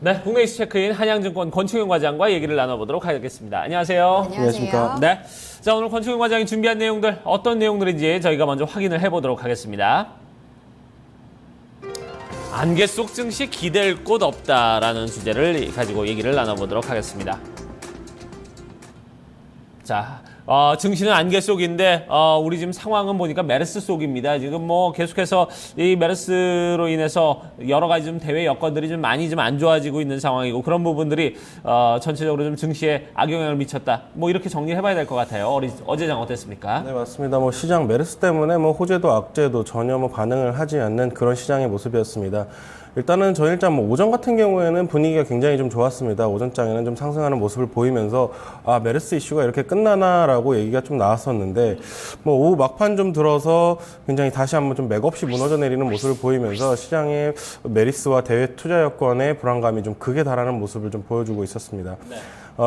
네, 국내 이슈 체크인 한양증권 권충현 과장과 얘기를 나눠보도록 하겠습니다. 안녕하세요. 안녕하십니까. 네, 자 오늘 권충현 과장이 준비한 내용들 어떤 내용들인지 저희가 먼저 확인을 해보도록 하겠습니다. 안개 속 증시 기댈 곳 없다라는 주제를 가지고 얘기를 나눠보도록 하겠습니다. 자, 증시는 안개 속인데 우리 지금 상황은 보니까 메르스 속입니다. 지금 뭐 계속해서 이 메르스로 인해서 여러 가지 좀 대외 여건들이 좀 많이 좀 안 좋아지고 있는 상황이고 그런 부분들이 전체적으로 좀 증시에 악영향을 미쳤다. 뭐 이렇게 정리해봐야 될 것 같아요. 어제장 어땠습니까? 네, 맞습니다. 뭐 시장 메르스 때문에 뭐 호재도 악재도 전혀 뭐 반응을 하지 않는 그런 시장의 모습이었습니다. 일단은 전일장 뭐 오전 같은 경우에는 분위기가 굉장히 좀 좋았습니다. 오전장에는 좀 상승하는 모습을 보이면서 메르스 이슈가 이렇게 끝나나라고 얘기가 좀 나왔었는데 뭐 오후 막판 좀 들어서 굉장히 다시 한번 좀 맥없이 무너져 내리는 모습을 보이면서 시장의 메르스와 대외 투자 여건의 불안감이 좀 극에 달하는 모습을 좀 보여주고 있었습니다. 네.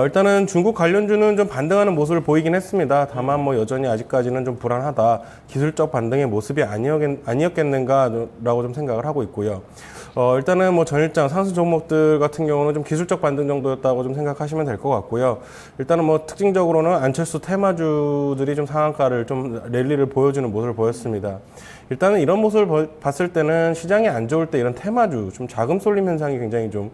일단은 중국 관련주는 좀 반등하는 모습을 보이긴 했습니다. 다만 뭐 여전히 아직까지는 좀 불안하다. 기술적 반등의 모습이 아니었겠는가라고 좀 생각을 하고 있고요. 일단은 뭐 전일장 상승 종목들 같은 경우는 좀 기술적 반등 정도였다고 좀 생각하시면 될 것 같고요. 일단은 뭐 특징적으로는 안철수 테마주들이 좀 상한가를 좀 랠리를 보여주는 모습을 보였습니다. 일단은 이런 모습을 봤을 때는 시장이 안 좋을 때 이런 테마주 좀 자금 쏠림 현상이 굉장히 좀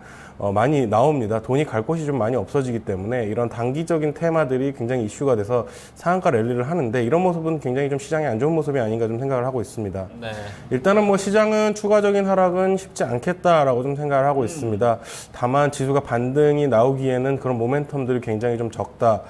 많이 나옵니다. 돈이 갈 곳이 좀 많이 없어지기 때문에 이런 단기적인 테마들이 굉장히 이슈가 돼서 상한가 랠리를 하는데 이런 모습은 굉장히 좀 시장이 안 좋은 모습이 아닌가 좀 생각을 하고 있습니다. 네. 일단은 뭐 시장은 추가적인 하락은 쉽지 않겠다라고 좀 생각을 하고 있습니다. 다만 지수가 반등이 나오기에는 그런 모멘텀들이 굉장히 좀 적다.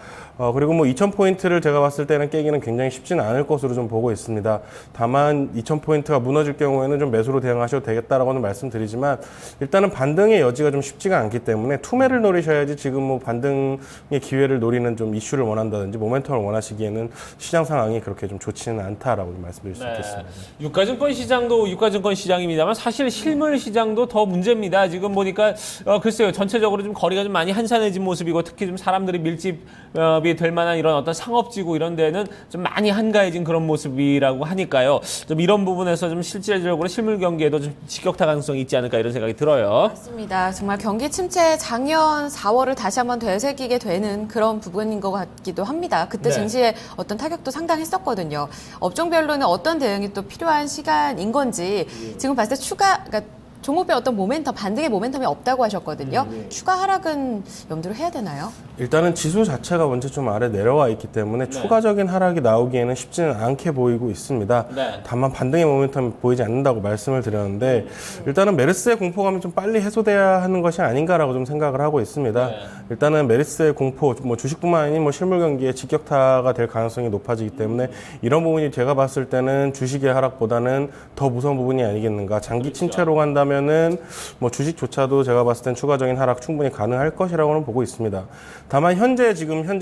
그리고 뭐 2,000포인트를 제가 봤을 때는 깨기는 굉장히 쉽지는 않을 것으로 좀 보고 있습니다. 다만 2,000포인트가 무너질 경우에는 좀 매수로 대응하셔도 되겠다라고는 말씀드리지만 일단은 반등의 여지가 좀 쉽지가 않기 때문에 투매를 노리셔야지 지금 뭐 반등의 기회를 노리는 좀 이슈를 원한다든지 모멘텀을 원하시기에는 시장 상황이 그렇게 좀 좋지는 않다라고 좀 말씀드릴 수 있겠습니다. 유가증권 시장도 유가증권 시장입니다만 사실 실물 시장도 더 문제입니다. 지금 보니까 글쎄요 전체적으로 좀 거리가 좀 많이 한산해진 모습이고 특히 좀 사람들이 밀집이 될 만한 이런 어떤 상업지구 이런 데는 좀 많이 한가해진 그런 모습이라고 하니까요. 좀 이런 부분에서 좀 실질적으로 실물 경기에도 좀 직격타 가능성이 있지 않을까 이런 생각이 들어요. 맞습니다. 정말 경기 침체 작년 4월을 다시 한번 되새기게 되는 그런 부분인 것 같기도 합니다. 그때 네. 증시에 어떤 타격도 상당했었거든요. 업종별로는 어떤 대응이 또 필요한 시간인 건지 지금 봤을 때 그러니까 종목별 어떤 모멘텀, 반등의 모멘텀이 없다고 하셨거든요. 추가 하락은 염두를 해야 되나요? 일단은 지수 자체가 먼저 좀 아래 내려와 있기 때문에 추가적인 하락이 나오기에는 쉽지는 않게 보이고 있습니다. 다만 반등의 모멘텀이 보이지 않는다고 말씀을 드렸는데 일단은 메르스의 공포감이 좀 빨리 해소돼야 하는 것이 아닌가라고 좀 생각을 하고 있습니다. 일단은 메르스의 공포, 뭐 주식뿐만 아닌 뭐 실물 경기에 직격타가 될 가능성이 높아지기 때문에 이런 부분이 제가 봤을 때는 주식의 하락보다는 더 무서운 부분이 아니겠는가. 장기 침체로 간다면 는 뭐 주식조차도 제가 봤을 땐 추가적인 하락 충분히 가능할 것이라고는 보고 있습니다. 다만 현재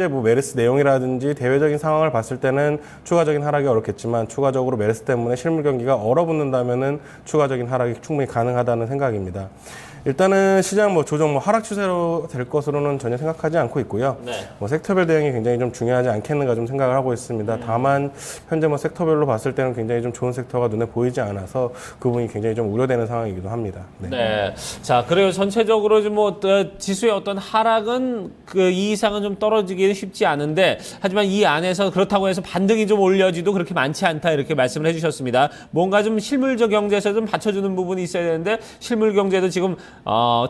뭐 메르스 내용이라든지 대외적인 상황을 봤을 때는 추가적인 하락이 어렵겠지만 추가적으로 메르스 때문에 실물 경기가 얼어붙는다면은 추가적인 하락이 충분히 가능하다는 생각입니다. 일단은 시장 뭐 조정 뭐 하락 추세로 될 것으로는 전혀 생각하지 않고 있고요. 뭐 섹터별 대응이 굉장히 좀 중요하지 않겠는가 좀 생각을 하고 있습니다. 다만 현재 뭐 섹터별로 봤을 때는 굉장히 좀 좋은 섹터가 눈에 보이지 않아서 그 부분이 굉장히 좀 우려되는 상황이기도 합니다. 네. 자, 그리고 전체적으로 좀 뭐 지수의 어떤 하락은 이 이상은 좀 떨어지기는 쉽지 않은데 하지만 이 안에서 그렇다고 해서 반등이 좀 올려지도 그렇게 많지 않다 이렇게 말씀을 해주셨습니다. 뭔가 좀 실물적 경제에서 좀 받쳐주는 부분이 있어야 되는데 실물 경제도 지금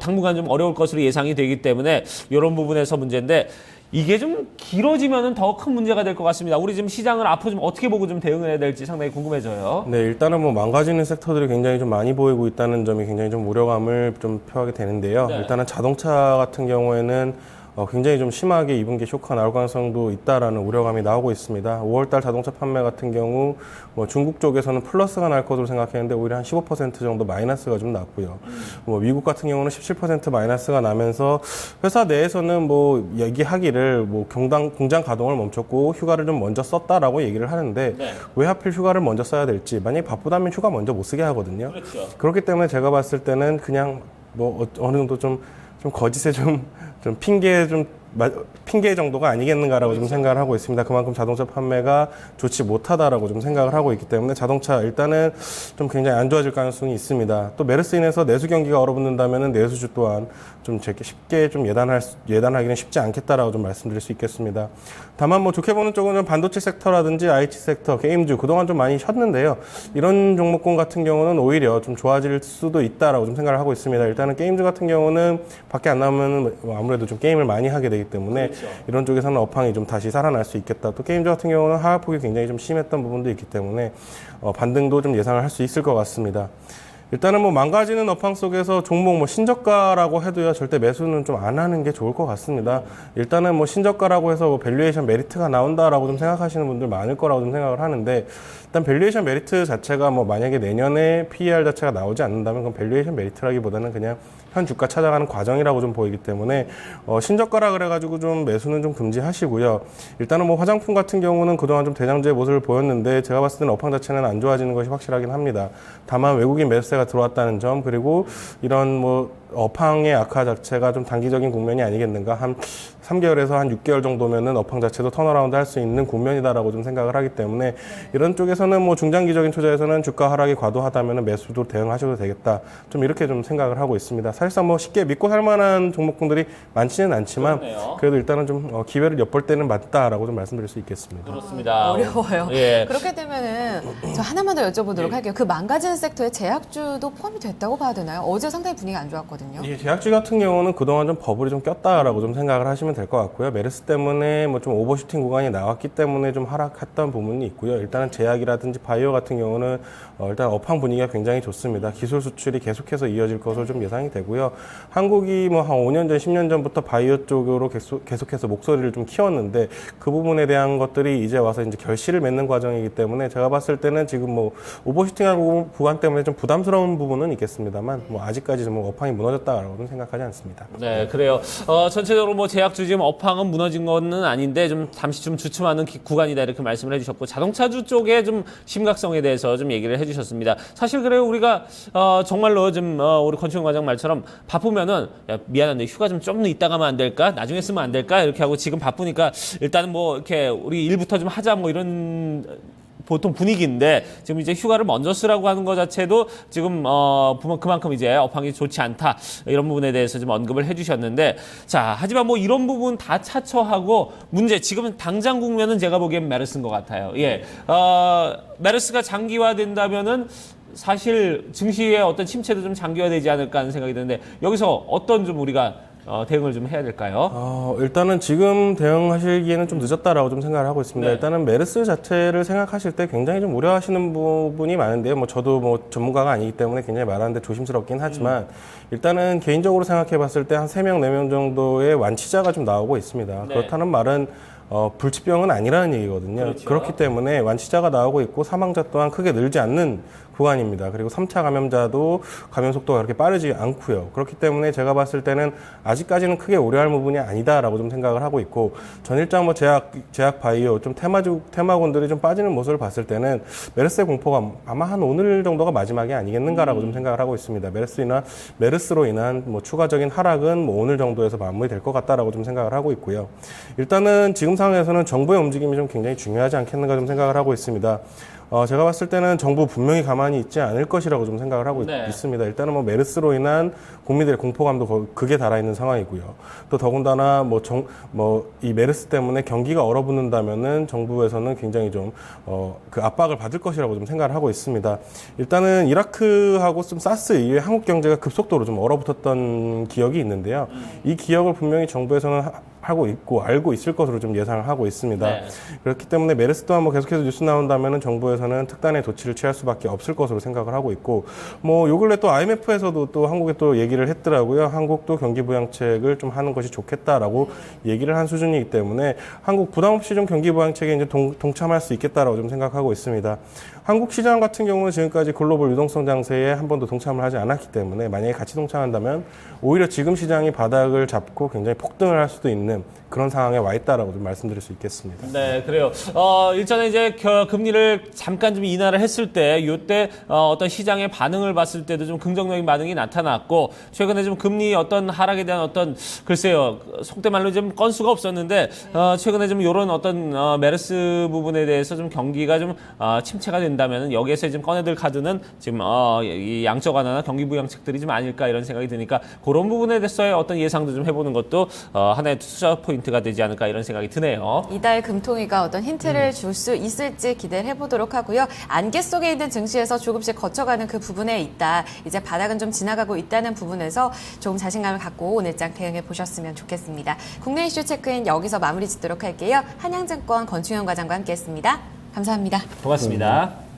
당분간 좀 어려울 것으로 예상이 되기 때문에 이런 부분에서 문제인데 이게 좀 길어지면은 더 큰 문제가 될 것 같습니다. 우리 지금 시장을 앞으로 좀 어떻게 보고 좀 대응해야 될지 상당히 궁금해져요. 네, 일단은 뭐 망가지는 섹터들이 굉장히 좀 많이 보이고 있다는 점이 굉장히 좀 우려감을 좀 표하게 되는데요. 일단은 자동차 같은 경우에는 굉장히 좀 심하게 2분기 쇼크가 나올 가능성도 있다라는 우려감이 나오고 있습니다. 5월달 자동차 판매 같은 경우 뭐 중국 쪽에서는 플러스가 날 것으로 생각했는데 오히려 한 15% 정도 마이너스가 좀 났고요. 뭐 미국 같은 경우는 17% 마이너스가 나면서 회사 내에서는 뭐 얘기하기를 뭐 공장 가동을 멈췄고 휴가를 좀 먼저 썼다라고 얘기를 하는데 왜 하필 휴가를 먼저 써야 될지 만약에 바쁘다면 휴가 먼저 못 쓰게 하거든요. 그렇기 때문에 제가 봤을 때는 그냥 뭐 어느 정도 좀 거짓에 좀 핑계에 좀 핑계 정도가 아니겠는가라고 좀 생각을 하고 있습니다. 그만큼 자동차 판매가 좋지 못하다라고 좀 생각을 하고 있기 때문에 자동차 일단은 좀 굉장히 안 좋아질 가능성이 있습니다. 또 메르스 인해서 내수 경기가 얼어붙는다면은 내수주 또한 좀 쉽게 좀 예단하기는 쉽지 않겠다라고 좀 말씀드릴 수 있겠습니다. 다만 뭐 좋게 보는 쪽은 반도체 섹터라든지 IT 섹터, 게임주 그동안 좀 많이 쉬었는데요. 이런 종목군 같은 경우는 오히려 좀 좋아질 수도 있다라고 좀 생각을 하고 있습니다. 일단은 게임주 같은 경우는 밖에 안 나오면 아무래도 좀 게임을 많이 하게 되기 때문에 그렇죠. 이런 쪽에서는 업황이 좀 다시 살아날 수 있겠다. 또 게임주 같은 경우는 하락폭이 굉장히 좀 심했던 부분도 있기 때문에 반등도 좀 예상을 할 수 있을 것 같습니다. 일단은 뭐 망가지는 업황 속에서 종목 뭐 신저가라고 해도요 절대 매수는 좀 안 하는 게 좋을 것 같습니다. 일단은 뭐 신저가라고 해서 뭐 밸류에이션 메리트가 나온다라고 좀 생각하시는 분들 많을 거라고 좀 생각을 하는데 일단 밸류에이션 메리트 자체가 뭐 만약에 내년에 PER 자체가 나오지 않는다면 그건 밸류에이션 메리트라기보다는 그냥 현 주가 찾아가는 과정이라고 좀 보이기 때문에 신저가라 그래가지고 좀 매수는 좀 금지하시고요. 일단은 뭐 화장품 같은 경우는 그동안 좀 대장주의 모습을 보였는데 제가 봤을 때는 업황 자체는 안 좋아지는 것이 확실하긴 합니다. 다만 외국인 매수세가 들어왔다는 점 그리고 이런 뭐 업황의 악화 자체가 좀 단기적인 국면이 아니겠는가. 한 3개월에서 한 6개월 정도면은 업황 자체도 턴어라운드 할 수 있는 국면이다라고 좀 생각을 하기 때문에 이런 쪽에서는 뭐 중장기적인 투자에서는 주가 하락이 과도하다면은 매수도 대응하셔도 되겠다. 좀 이렇게 좀 생각을 하고 있습니다. 사실상 뭐 쉽게 믿고 살 만한 종목군들이 많지는 않지만 그렇네요. 그래도 일단은 좀 기회를 엿볼 때는 맞다라고 좀 말씀드릴 수 있겠습니다. 그렇습니다. 어려워요. 예. 그렇게 되면은 저 하나만 더 여쭤보도록 할게요. 그 망가진 섹터에 제약주도 포함이 됐다고 봐야 되나요? 어제 상당히 분위기가 안 좋았거든요. 예, 제약주 같은 경우는 그동안 좀 버블이 좀 꼈다라고 좀 생각을 하시면 될 것 같고요. 메르스 때문에 뭐 좀 오버슈팅 구간이 나왔기 때문에 좀 하락했던 부분이 있고요. 일단은 제약이라든지 바이오 같은 경우는 일단 업황 분위기가 굉장히 좋습니다. 기술 수출이 계속해서 이어질 것으로 좀 예상이 되고요. 한국이 뭐 한 5년 전, 10년 전부터 바이오 쪽으로 계속해서 목소리를 좀 키웠는데 그 부분에 대한 것들이 이제 와서 이제 결실을 맺는 과정이기 때문에 제가 봤을 때는 지금 뭐 오버슈팅하는 구간 때문에 좀 부담스러운 부분은 있겠습니다만 뭐 아직까지 좀 업황이 무너졌다라고는 생각하지 않습니다. 네, 그래요. 전체적으로 뭐 제약주 지금 업황은 무너진 거는 아닌데 좀 잠시 좀 주춤하는 구간이다 이렇게 말씀을 해주셨고 자동차주 쪽에 좀 심각성에 대해서 좀 얘기를 해주셨습니다. 사실 그래요. 우리가 정말로 좀 우리 권충 과장 말처럼 바쁘면은 야, 미안한데 휴가 좀 이따 가면 안 될까? 나중에 쓰면 안 될까? 이렇게 하고 지금 바쁘니까 일단은 뭐 이렇게 우리 일부터 좀 하자 뭐 이런 보통 분위기인데 지금 이제 휴가를 먼저 쓰라고 하는 것 자체도 지금 그만큼 이제 업황이 좋지 않다 이런 부분에 대해서 좀 언급을 해주셨는데 자 하지만 뭐 이런 부분 다 차처하고 문제 지금은 당장 국면은 제가 보기엔 메르스인 것 같아요. 예, 메르스가 장기화된다면은 사실 증시의 어떤 침체도 좀 장기화되지 않을까 하는 생각이 드는데 여기서 어떤 좀 우리가 대응을 좀 해야 될까요? 일단은 지금 대응하시기에는 좀 늦었다라고 좀 생각을 하고 있습니다. 네. 일단은 메르스 자체를 생각하실 때 굉장히 좀 우려하시는 부분이 많은데요. 뭐 저도 뭐 전문가가 아니기 때문에 굉장히 말하는데 조심스럽긴 하지만 일단은 개인적으로 생각해 봤을 때 한 3명, 4명 정도의 완치자가 좀 나오고 있습니다. 네. 그렇다는 말은 불치병은 아니라는 얘기거든요. 그렇죠. 그렇기 때문에 완치자가 나오고 있고 사망자 또한 크게 늘지 않는 구간입니다. 그리고 3차 감염자도 감염 속도가 그렇게 빠르지 않고요. 그렇기 때문에 제가 봤을 때는 아직까지는 크게 우려할 부분이 아니다라고 좀 생각을 하고 있고 전일장 뭐 제약 바이오 좀 테마군들이 좀 빠지는 모습을 봤을 때는 메르스의 공포가 아마 한 오늘 정도가 마지막이 아니겠는가라고 좀 생각을 하고 있습니다. 메르스로 인한 뭐 추가적인 하락은 뭐 오늘 정도에서 마무리될 것 같다라고 좀 생각을 하고 있고요. 일단은 지금 상황에서는 정부의 움직임이 좀 굉장히 중요하지 않겠는가 좀 생각을 하고 있습니다. 제가 봤을 때는 정부 분명히 가만히 있지 않을 것이라고 좀 생각을 하고 네. 있습니다. 일단은 뭐 메르스로 인한 국민들의 공포감도 극에 달아 있는 상황이고요. 또 더군다나 이 메르스 때문에 경기가 얼어붙는다면은 정부에서는 굉장히 좀 그 압박을 받을 것이라고 좀 생각을 하고 있습니다. 일단은 이라크하고 좀 사스 이후에 한국 경제가 급속도로 좀 얼어붙었던 기억이 있는데요. 이 기억을 분명히 정부에서는 하고 있고 알고 있을 것으로 좀 예상을 하고 있습니다. 네. 그렇기 때문에 메르스 또한 뭐 계속해서 뉴스 나온다면은 정부에서는 특단의 조치를 취할 수밖에 없을 것으로 생각을 하고 있고 뭐 요 근래 또 IMF에서도 또 한국에 또 얘기를 했더라고요. 한국도 경기 부양책을 좀 하는 것이 좋겠다라고 얘기를 한 수준이기 때문에 한국 부담 없이 좀 경기 부양책에 이제 동참할 수 있겠다라고 좀 생각하고 있습니다. 한국 시장 같은 경우는 지금까지 글로벌 유동성 장세에 한 번도 동참을 하지 않았기 때문에 만약에 같이 동참한다면 오히려 지금 시장이 바닥을 잡고 굉장히 폭등을 할 수도 있는 있는 그런 상황에 와 있다라고 좀 말씀드릴 수 있겠습니다. 네, 그래요. 일전에 이제 금리를 잠깐 좀 인하를 했을 때, 요때 어떤 시장의 반응을 봤을 때도 좀 긍정적인 반응이 나타났고, 최근에 좀 금리 어떤 하락에 대한 어떤, 글쎄요, 속된 말로 좀 건수가 없었는데, 최근에 좀 요런 어떤 메르스 부분에 대해서 좀 경기가 좀 침체가 된다면 여기에서 지금 꺼내들 카드는 지금 이 양적 완화나 경기 부양책들이 좀 아닐까 이런 생각이 드니까 그런 부분에 대해서의 어떤 예상도 좀 해보는 것도 하나의 투자 포인트가 되지 않을까 이런 생각이 드네요. 이달 금통위가 어떤 힌트를 줄 수 있을지 기대를 해보도록 하고요. 안개 속에 있는 증시에서 조금씩 거쳐가는 그 부분에 있다. 이제 바닥은 좀 지나가고 있다는 부분에서 조금 자신감을 갖고 오늘장 대응해 보셨으면 좋겠습니다. 국내 이슈 체크인 여기서 마무리 짓도록 할게요. 한양증권 권충현 과장과 함께했습니다. 감사합니다. 고맙습니다.